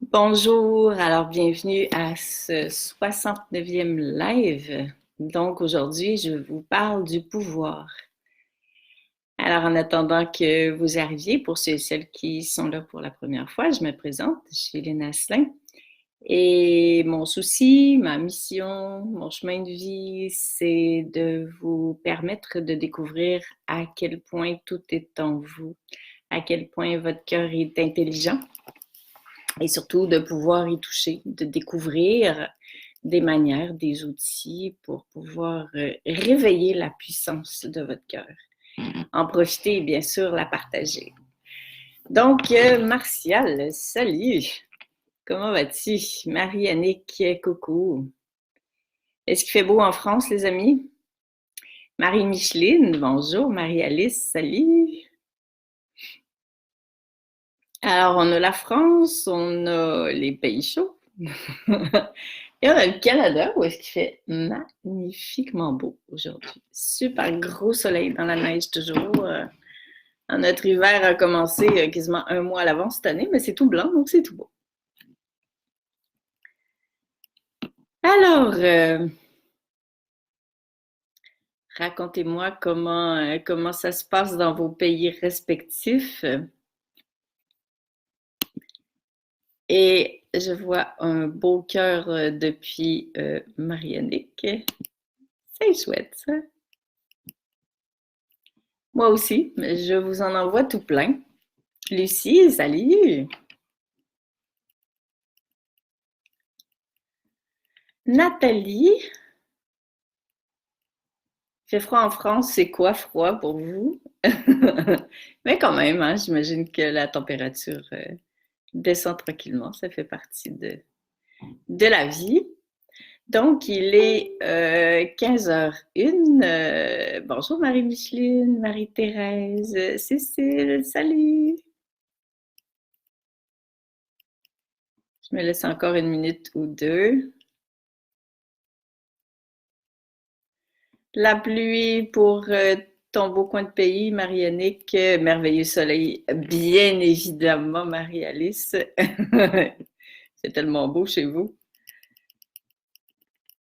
Bonjour, alors bienvenue à ce 69e live. Donc aujourd'hui, je vous parle du pouvoir. Alors en attendant que vous arriviez, pour ceux et celles qui sont là pour la première fois, je me présente, je suis Léna Asselin. Et mon souci, ma mission, mon chemin de vie, c'est de vous permettre de découvrir à quel point tout est en vous, à quel point votre cœur est intelligent et surtout de pouvoir y toucher, de découvrir des manières, des outils pour pouvoir réveiller la puissance de votre cœur. En profiter et bien sûr la partager. Donc, Martial, salut! Comment vas-tu? Marie-Annick, coucou! Est-ce qu'il fait beau en France, les amis? Marie-Micheline, bonjour. Marie-Alice, salut! Alors, on a la France, on a les pays chauds. Et on a le Canada où est-ce qu'il fait magnifiquement beau aujourd'hui. Super gros soleil dans la neige toujours. Notre hiver a commencé quasiment un mois à l'avance cette année, mais c'est tout blanc, donc c'est tout beau. Alors, racontez-moi comment ça se passe dans vos pays respectifs. Et je vois un beau cœur depuis Marianique. C'est chouette, ça. Moi aussi, je vous en envoie tout plein. Lucie, salut! Nathalie, il fait froid en France, c'est quoi froid pour vous? Mais quand même, hein, j'imagine que la température descend tranquillement, ça fait partie de la vie. Donc, il est 15h01. Bonjour Marie-Micheline, Marie-Thérèse, Cécile, salut! Je me laisse encore une minute ou deux. La pluie pour ton beau coin de pays, Marie-Annick. Merveilleux soleil, bien évidemment, Marie-Alice. C'est tellement beau chez vous.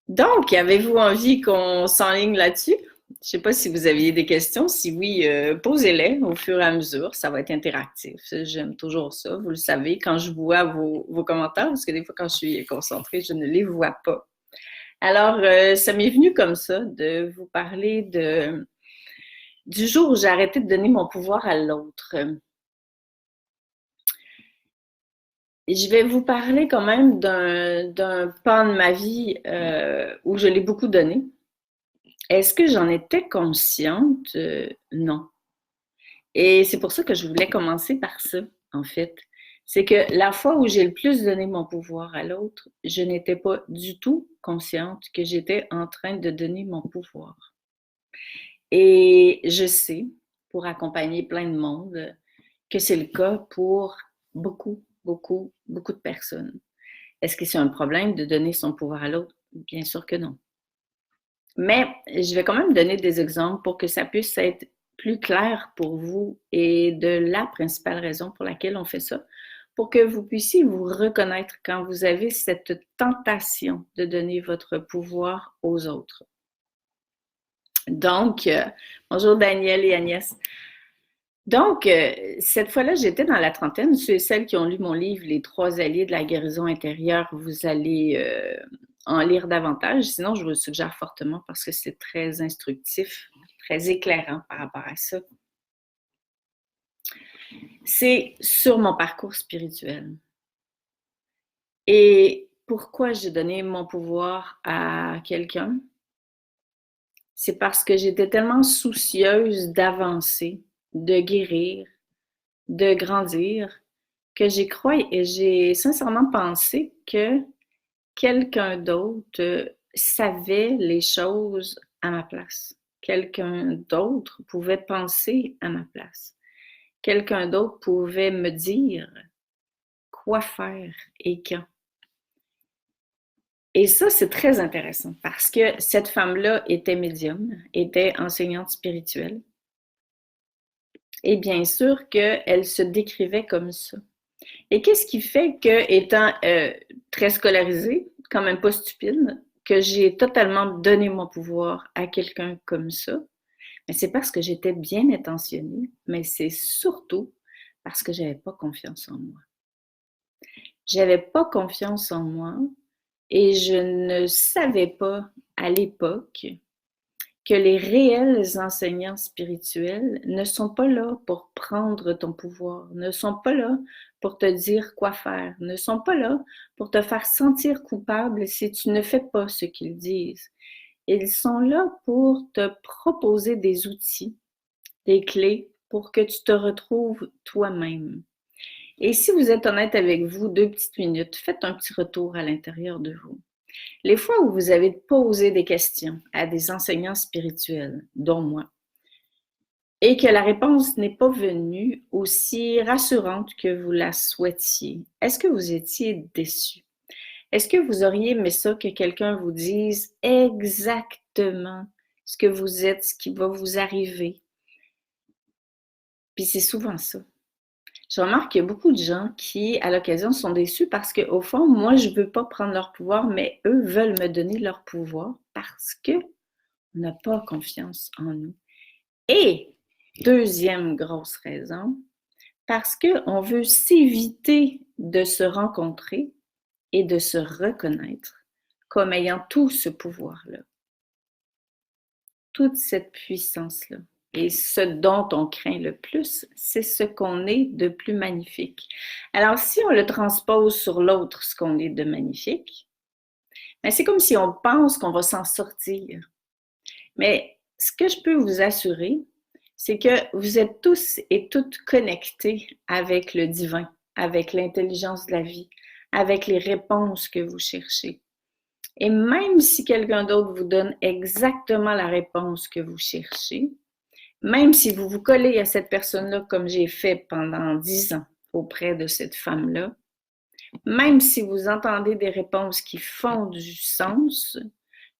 Donc, avez-vous envie qu'on s'enligne là-dessus? Je ne sais pas si vous aviez des questions. Si oui, posez-les au fur et à mesure. Ça va être interactif. J'aime toujours ça. Vous le savez, quand je vois vos commentaires, parce que des fois, quand je suis concentrée, je ne les vois pas. Alors, ça m'est venu comme ça de vous parler du jour où j'ai arrêté de donner mon pouvoir à l'autre. Et je vais vous parler quand même d'un pan de ma vie où je l'ai beaucoup donné. Est-ce que j'en étais consciente? Non. Et c'est pour ça que je voulais commencer par ça, en fait. C'est que la fois où j'ai le plus donné mon pouvoir à l'autre, je n'étais pas du tout consciente que j'étais en train de donner mon pouvoir. Et je sais, pour accompagner plein de monde, que c'est le cas pour beaucoup, beaucoup, beaucoup de personnes. Est-ce que c'est un problème de donner son pouvoir à l'autre? Bien sûr que non. Mais je vais quand même donner des exemples pour que ça puisse être plus clair pour vous et de la principale raison pour laquelle on fait ça, pour que vous puissiez vous reconnaître quand vous avez cette tentation de donner votre pouvoir aux autres. Donc, bonjour Daniel et Agnès. Donc, cette fois-là, j'étais dans la trentaine. Ceux et celles qui ont lu mon livre Les trois alliés de la guérison intérieure, vous allez en lire davantage. Sinon, je vous le suggère fortement parce que c'est très instructif, très éclairant par rapport à ça. C'est sur mon parcours spirituel. Et pourquoi j'ai donné mon pouvoir à quelqu'un? C'est parce que j'étais tellement soucieuse d'avancer, de guérir, de grandir, que j'ai sincèrement pensé que quelqu'un d'autre savait les choses à ma place. Quelqu'un d'autre pouvait penser à ma place. Quelqu'un d'autre pouvait me dire quoi faire et quand. Et ça, c'est très intéressant parce que cette femme-là était médium, était enseignante spirituelle. Et bien sûr qu'elle se décrivait comme ça. Et qu'est-ce qui fait que, étant très scolarisée, quand même pas stupide, que j'ai totalement donné mon pouvoir à quelqu'un comme ça? Mais c'est parce que j'étais bien intentionnée, mais c'est surtout parce que j'avais pas confiance en moi. J'avais pas confiance en moi et je ne savais pas à l'époque que les réels enseignants spirituels ne sont pas là pour prendre ton pouvoir, ne sont pas là pour te dire quoi faire, ne sont pas là pour te faire sentir coupable si tu ne fais pas ce qu'ils disent. Ils sont là pour te proposer des outils, des clés pour que tu te retrouves toi-même. Et si vous êtes honnête avec vous, 2 petites minutes, faites un petit retour à l'intérieur de vous. Les fois où vous avez posé des questions à des enseignants spirituels, dont moi, et que la réponse n'est pas venue aussi rassurante que vous la souhaitiez, est-ce que vous étiez déçu? Est-ce que vous auriez aimé ça que quelqu'un vous dise exactement ce que vous êtes, ce qui va vous arriver? Puis c'est souvent ça. Je remarque qu'il y a beaucoup de gens qui, à l'occasion, sont déçus parce qu'au fond, moi, je ne veux pas prendre leur pouvoir, mais eux veulent me donner leur pouvoir parce qu'on n'a pas confiance en nous. Et deuxième grosse raison, parce qu'on veut s'éviter de se rencontrer et de se reconnaître comme ayant tout ce pouvoir-là, toute cette puissance-là. Et ce dont on craint le plus, c'est ce qu'on est de plus magnifique. Alors, si on le transpose sur l'autre, ce qu'on est de magnifique, ben c'est comme si on pense qu'on va s'en sortir. Mais ce que je peux vous assurer, c'est que vous êtes tous et toutes connectés avec le divin, avec l'intelligence de la vie, avec les réponses que vous cherchez. Et même si quelqu'un d'autre vous donne exactement la réponse que vous cherchez, même si vous vous collez à cette personne-là comme j'ai fait pendant 10 ans auprès de cette femme-là, même si vous entendez des réponses qui font du sens,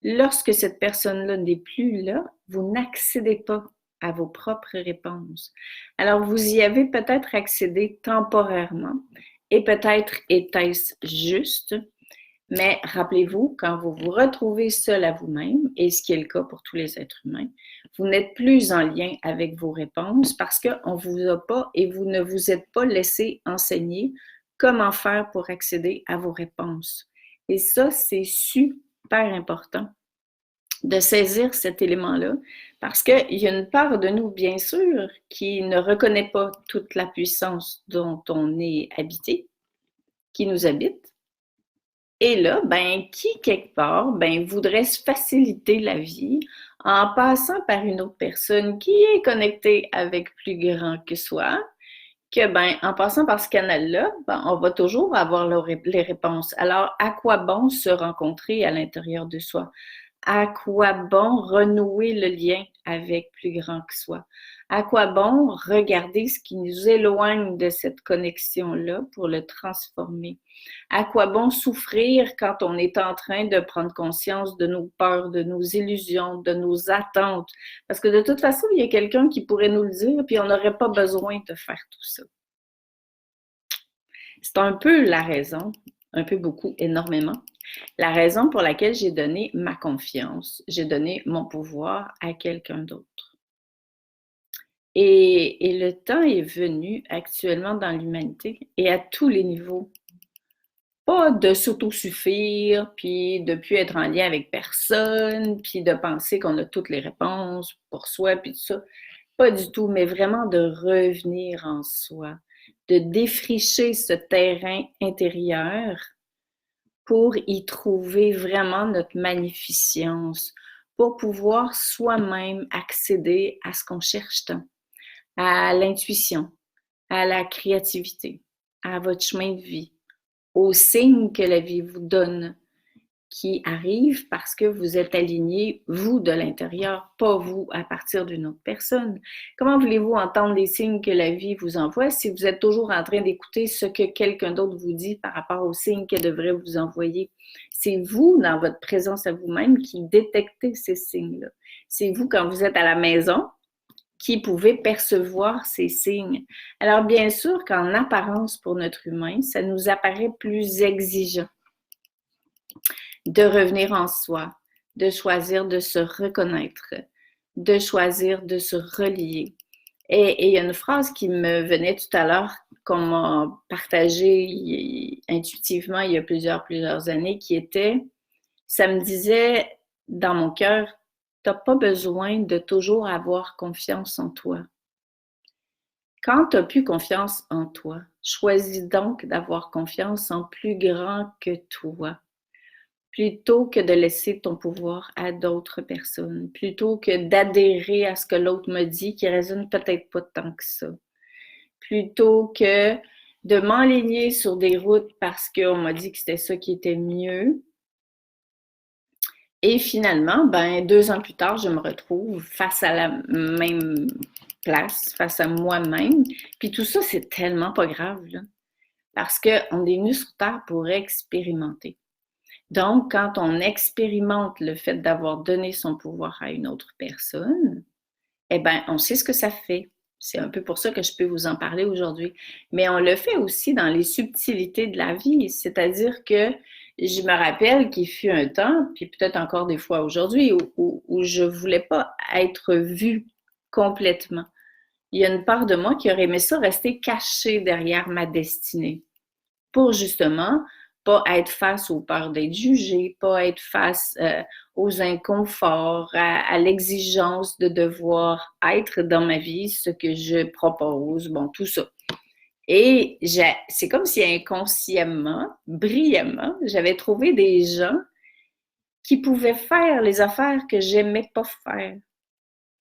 lorsque cette personne-là n'est plus là, vous n'accédez pas à vos propres réponses. Alors, vous y avez peut-être accédé temporairement et peut-être était-ce juste, mais rappelez-vous, quand vous vous retrouvez seul à vous-même, et ce qui est le cas pour tous les êtres humains, vous n'êtes plus en lien avec vos réponses parce qu'on ne vous a pas et vous ne vous êtes pas laissé enseigner comment faire pour accéder à vos réponses. Et ça, c'est super important de saisir cet élément-là parce qu'il y a une part de nous, bien sûr, qui ne reconnaît pas toute la puissance dont on est habité, qui nous habite. Et là, ben, qui, quelque part, ben, voudrait se faciliter la vie en passant par une autre personne qui est connectée avec plus grand que soi, que, ben, en passant par ce canal-là, ben, on va toujours avoir les réponses. Alors, à quoi bon se rencontrer à l'intérieur de soi? À quoi bon renouer le lien avec plus grand que soi? À quoi bon regarder ce qui nous éloigne de cette connexion-là pour le transformer? À quoi bon souffrir quand on est en train de prendre conscience de nos peurs, de nos illusions, de nos attentes? Parce que de toute façon, il y a quelqu'un qui pourrait nous le dire, puis on n'aurait pas besoin de faire tout ça. C'est un peu la raison, un peu beaucoup, énormément, la raison pour laquelle j'ai donné ma confiance, j'ai donné mon pouvoir à quelqu'un d'autre. Et le temps est venu actuellement dans l'humanité et à tous les niveaux. Pas de s'autosuffire, puis de ne plus être en lien avec personne, puis de penser qu'on a toutes les réponses pour soi, puis tout ça. Pas du tout, mais vraiment de revenir en soi, de défricher ce terrain intérieur pour y trouver vraiment notre magnificence, pour pouvoir soi-même accéder à ce qu'on cherche tant, à l'intuition, à la créativité, à votre chemin de vie, aux signes que la vie vous donne, qui arrivent parce que vous êtes aligné, vous, de l'intérieur, pas vous, à partir d'une autre personne. Comment voulez-vous entendre les signes que la vie vous envoie si vous êtes toujours en train d'écouter ce que quelqu'un d'autre vous dit par rapport aux signes qu'elle devrait vous envoyer? C'est vous, dans votre présence à vous-même, qui détectez ces signes-là. C'est vous, quand vous êtes à la maison, qui pouvait percevoir ces signes. Alors, bien sûr qu'en apparence, pour notre humain, ça nous apparaît plus exigeant de revenir en soi, de choisir de se reconnaître, de choisir de se relier. Et il y a une phrase qui me venait tout à l'heure, qu'on m'a partagée intuitivement il y a plusieurs années, qui était, ça me disait dans mon cœur, tu n'as pas besoin de toujours avoir confiance en toi. Quand tu n'as plus confiance en toi, choisis donc d'avoir confiance en plus grand que toi, plutôt que de laisser ton pouvoir à d'autres personnes, plutôt que d'adhérer à ce que l'autre me dit qui résonne peut-être pas tant que ça, plutôt que de m'enligner sur des routes parce qu'on m'a dit que c'était ça qui était mieux. Et finalement, 2 ans plus tard, je me retrouve face à la même place, face à moi-même. Puis tout ça, c'est tellement pas grave, là, parce qu'on est venu sur Terre pour expérimenter. Donc, quand on expérimente le fait d'avoir donné son pouvoir à une autre personne, eh bien, on sait ce que ça fait. C'est un peu pour ça que je peux vous en parler aujourd'hui. Mais on le fait aussi dans les subtilités de la vie, c'est-à-dire que je me rappelle qu'il fut un temps, puis peut-être encore des fois aujourd'hui, où je ne voulais pas être vue complètement. Il y a une part de moi qui aurait aimé ça rester cachée derrière ma destinée pour justement pas être face aux peurs d'être jugée, pas être face aux inconforts, à l'exigence de devoir être dans ma vie ce que je propose, bon, tout ça. Et c'est comme si inconsciemment, brillamment, j'avais trouvé des gens qui pouvaient faire les affaires que j'aimais pas faire.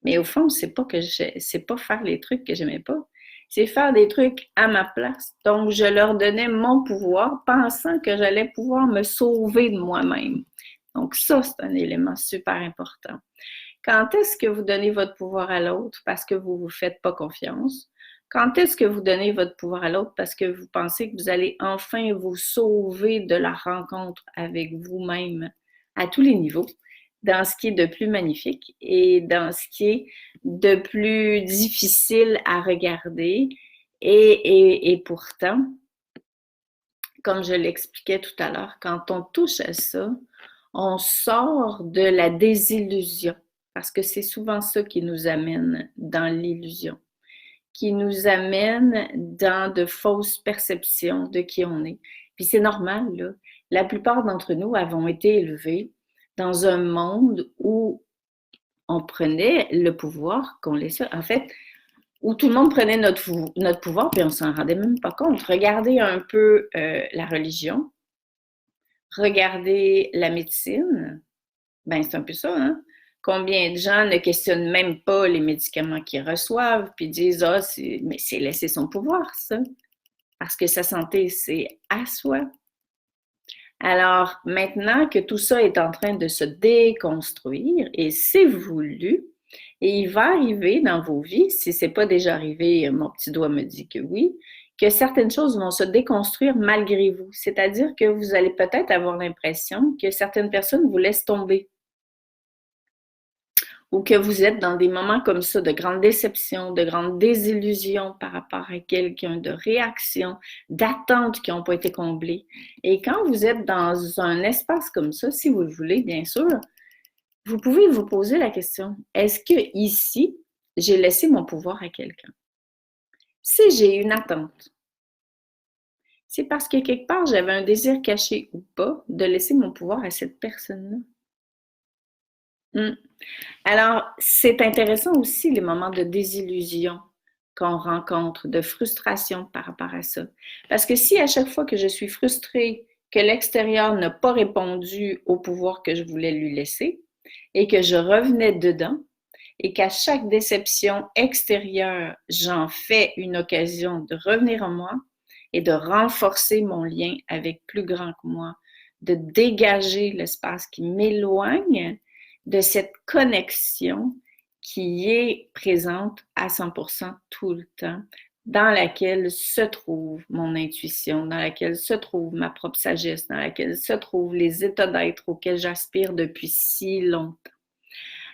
Mais au fond, c'est pas faire les trucs que j'aimais pas. C'est faire des trucs à ma place. Donc, je leur donnais mon pouvoir, pensant que j'allais pouvoir me sauver de moi-même. Donc, ça, c'est un élément super important. Quand est-ce que vous donnez votre pouvoir à l'autre parce que vous ne vous faites pas confiance? Quand est-ce que vous donnez votre pouvoir à l'autre parce que vous pensez que vous allez enfin vous sauver de la rencontre avec vous-même à tous les niveaux, dans ce qui est de plus magnifique et dans ce qui est de plus difficile à regarder? Et pourtant, comme je l'expliquais tout à l'heure, quand on touche à ça, on sort de la désillusion, parce que c'est souvent ça qui nous amène dans l'illusion, qui nous amène dans de fausses perceptions de qui on est. Puis c'est normal, là. La plupart d'entre nous avons été élevés dans un monde où on prenait le pouvoir qu'on laissait, en fait, où tout le monde prenait notre pouvoir, puis on s'en rendait même pas compte. Regardez un peu la religion, regardez la médecine, ben c'est un peu ça, hein? Combien de gens ne questionnent même pas les médicaments qu'ils reçoivent, puis disent, ah, mais c'est laisser son pouvoir, ça, parce que sa santé, c'est à soi. Alors, maintenant que tout ça est en train de se déconstruire, et c'est voulu, et il va arriver dans vos vies, si ce n'est pas déjà arrivé, mon petit doigt me dit que oui, que certaines choses vont se déconstruire malgré vous. C'est-à-dire que vous allez peut-être avoir l'impression que certaines personnes vous laissent tomber, ou que vous êtes dans des moments comme ça de grande déception, de grande désillusion par rapport à quelqu'un, de réaction, d'attentes qui n'ont pas été comblées. Et quand vous êtes dans un espace comme ça, si vous le voulez, bien sûr, vous pouvez vous poser la question, est-ce que ici, j'ai laissé mon pouvoir à quelqu'un? Si j'ai une attente, c'est parce que quelque part, j'avais un désir caché ou pas de laisser mon pouvoir à cette personne-là. Alors, c'est intéressant aussi les moments de désillusion qu'on rencontre, de frustration par rapport à ça. Parce que si à chaque fois que je suis frustrée, que l'extérieur n'a pas répondu au pouvoir que je voulais lui laisser et que je revenais dedans et qu'à chaque déception extérieure, j'en fais une occasion de revenir en moi et de renforcer mon lien avec plus grand que moi, de dégager l'espace qui m'éloigne de cette connexion qui est présente à 100% tout le temps, dans laquelle se trouve mon intuition, dans laquelle se trouve ma propre sagesse, dans laquelle se trouvent les états d'être auxquels j'aspire depuis si longtemps.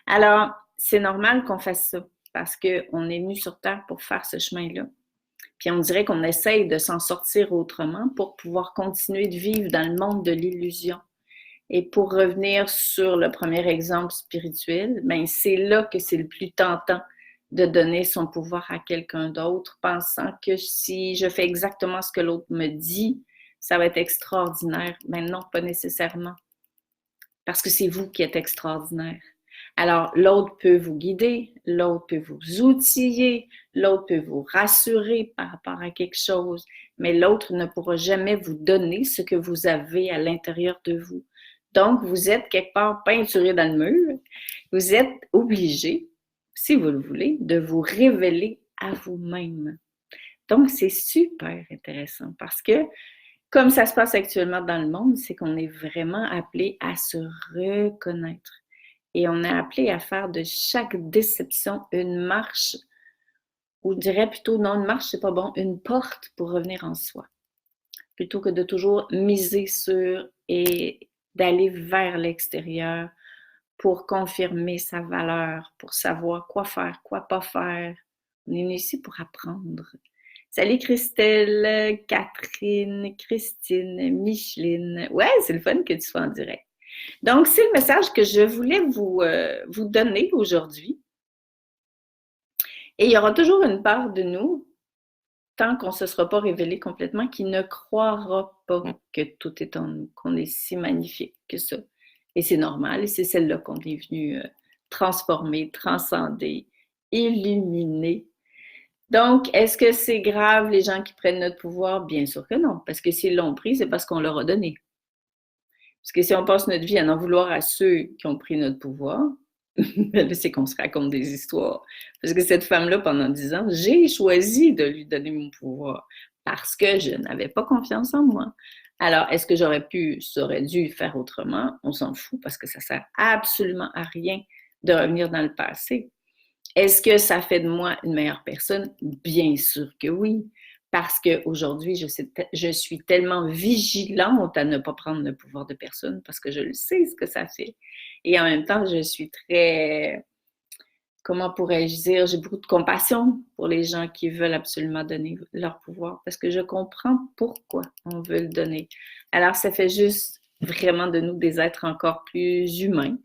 Alors, c'est normal qu'on fasse ça. parce qu'on est venu sur Terre pour faire ce chemin-là. Puis on dirait qu'on essaye de s'en sortir autrement pour pouvoir continuer de vivre dans le monde de l'illusion. Et pour revenir sur le premier exemple spirituel, ben c'est là que c'est le plus tentant de donner son pouvoir à quelqu'un d'autre, pensant que si je fais exactement ce que l'autre me dit, ça va être extraordinaire. Mais non, pas nécessairement. Parce que c'est vous qui êtes extraordinaire. Alors, l'autre peut vous guider, l'autre peut vous outiller, l'autre peut vous rassurer par rapport à quelque chose, mais l'autre ne pourra jamais vous donner ce que vous avez à l'intérieur de vous. Donc, vous êtes quelque part peinturé dans le mur. Vous êtes obligé, si vous le voulez, de vous révéler à vous-même. Donc, c'est super intéressant parce que, comme ça se passe actuellement dans le monde, c'est qu'on est vraiment appelé à se reconnaître. Et on est appelé à faire de chaque déception une marche, ou je dirais plutôt, non, une marche, c'est pas bon, une porte pour revenir en soi. Plutôt que de toujours miser sur et d'aller vers l'extérieur pour confirmer sa valeur, pour savoir quoi faire, quoi pas faire. On est ici pour apprendre. Salut Christelle, Catherine, Christine, Micheline. Ouais, c'est le fun que tu sois en direct. Donc, c'est le message que je voulais vous donner aujourd'hui. Et il y aura toujours une part de nous, tant qu'on ne se sera pas révélé complètement, qui ne croira pas que tout est en nous, qu'on est si magnifique que ça. Et c'est normal, et c'est celle-là qu'on est venu transformer, transcender, illuminer. Donc, est-ce que c'est grave les gens qui prennent notre pouvoir? Bien sûr que non, parce que s'ils l'ont pris, c'est parce qu'on leur a donné. Parce que si on passe notre vie à en vouloir à ceux qui ont pris notre pouvoir, c'est qu'on se raconte des histoires. Parce que cette femme-là, pendant 10 ans, j'ai choisi de lui donner mon pouvoir parce que je n'avais pas confiance en moi. Alors, est-ce que ça aurait dû faire autrement? On s'en fout parce que ça sert absolument à rien de revenir dans le passé. Est-ce que ça fait de moi une meilleure personne? Bien sûr que oui. Parce qu'aujourd'hui, je suis tellement vigilante à ne pas prendre le pouvoir de personne parce que je le sais ce que ça fait. Et en même temps, je suis très, comment pourrais-je dire, j'ai beaucoup de compassion pour les gens qui veulent absolument donner leur pouvoir parce que je comprends pourquoi on veut le donner. Alors, ça fait juste vraiment de nous des êtres encore plus humains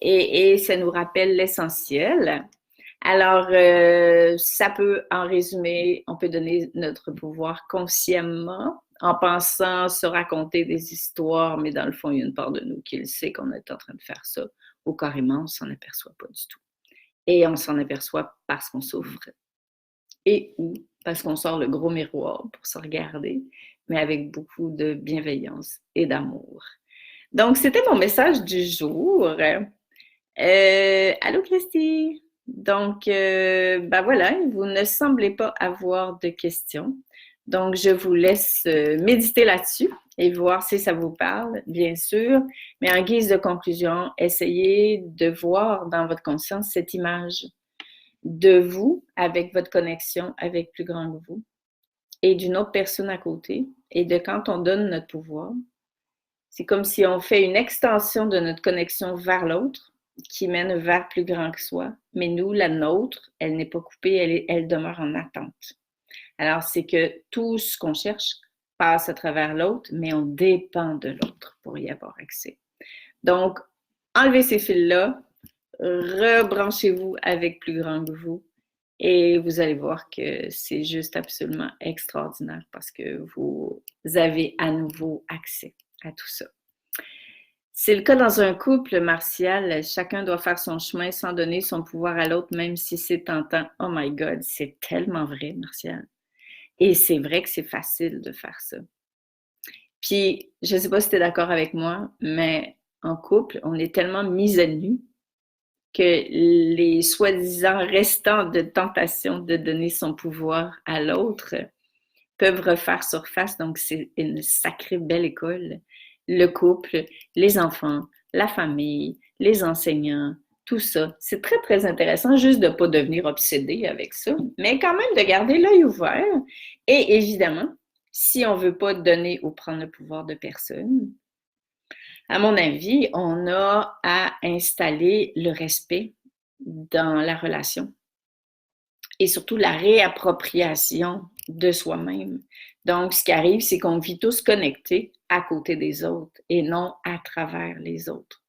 et ça nous rappelle l'essentiel. Alors, ça peut, en résumé, on peut donner notre pouvoir consciemment en pensant se raconter des histoires, mais dans le fond, il y a une part de nous qui le sait qu'on est en train de faire ça, ou carrément, on ne s'en aperçoit pas du tout. Et on s'en aperçoit parce qu'on souffre et ou parce qu'on sort le gros miroir pour se regarder, mais avec beaucoup de bienveillance et d'amour. Donc, c'était mon message du jour. Allô, Christy? Donc, ben voilà, vous ne semblez pas avoir de questions. Donc, je vous laisse méditer là-dessus et voir si ça vous parle, bien sûr. Mais en guise de conclusion, essayez de voir dans votre conscience cette image de vous avec votre connexion avec plus grand que vous et d'une autre personne à côté. Et de quand on donne notre pouvoir, c'est comme si on fait une extension de notre connexion vers l'autre qui mène vers plus grand que soi. Mais nous, la nôtre, elle n'est pas coupée, elle demeure en attente. Alors, c'est que tout ce qu'on cherche passe à travers l'autre, mais on dépend de l'autre pour y avoir accès. Donc, enlevez ces fils-là, rebranchez-vous avec plus grand que vous et vous allez voir que c'est juste absolument extraordinaire parce que vous avez à nouveau accès à tout ça. C'est le cas dans un couple, Martial. Chacun doit faire son chemin sans donner son pouvoir à l'autre, même si c'est tentant. Oh my God, c'est tellement vrai, Martial. Et c'est vrai que c'est facile de faire ça. Puis, je ne sais pas si tu es d'accord avec moi, mais en couple, on est tellement mis à nu que les soi-disant restants de tentation de donner son pouvoir à l'autre peuvent refaire surface. Donc, c'est une sacrée belle école. Le couple, les enfants, la famille, les enseignants, tout ça. C'est très, très intéressant juste de ne pas devenir obsédé avec ça, mais quand même de garder l'œil ouvert. Et évidemment, si on ne veut pas donner ou prendre le pouvoir de personne, à mon avis, on a à installer le respect dans la relation et surtout la réappropriation de soi-même. Donc, ce qui arrive, c'est qu'on vit tous connectés à côté des autres et non à travers les autres.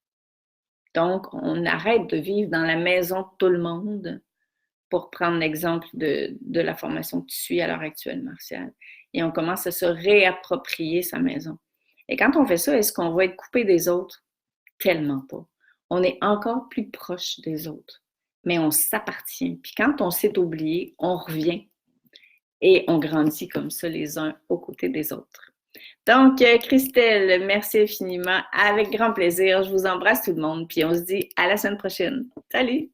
Donc, on arrête de vivre dans la maison de tout le monde, pour prendre l'exemple de la formation que tu suis à l'heure actuelle, Martial. Et on commence à se réapproprier sa maison. Et quand on fait ça, est-ce qu'on va être coupé des autres? Tellement pas. On est encore plus proche des autres, mais on s'appartient. Puis quand on s'est oublié, on revient et on grandit comme ça les uns aux côtés des autres. Donc, Christelle, merci infiniment. Avec grand plaisir. Je vous embrasse tout le monde. Puis on se dit à la semaine prochaine. Salut!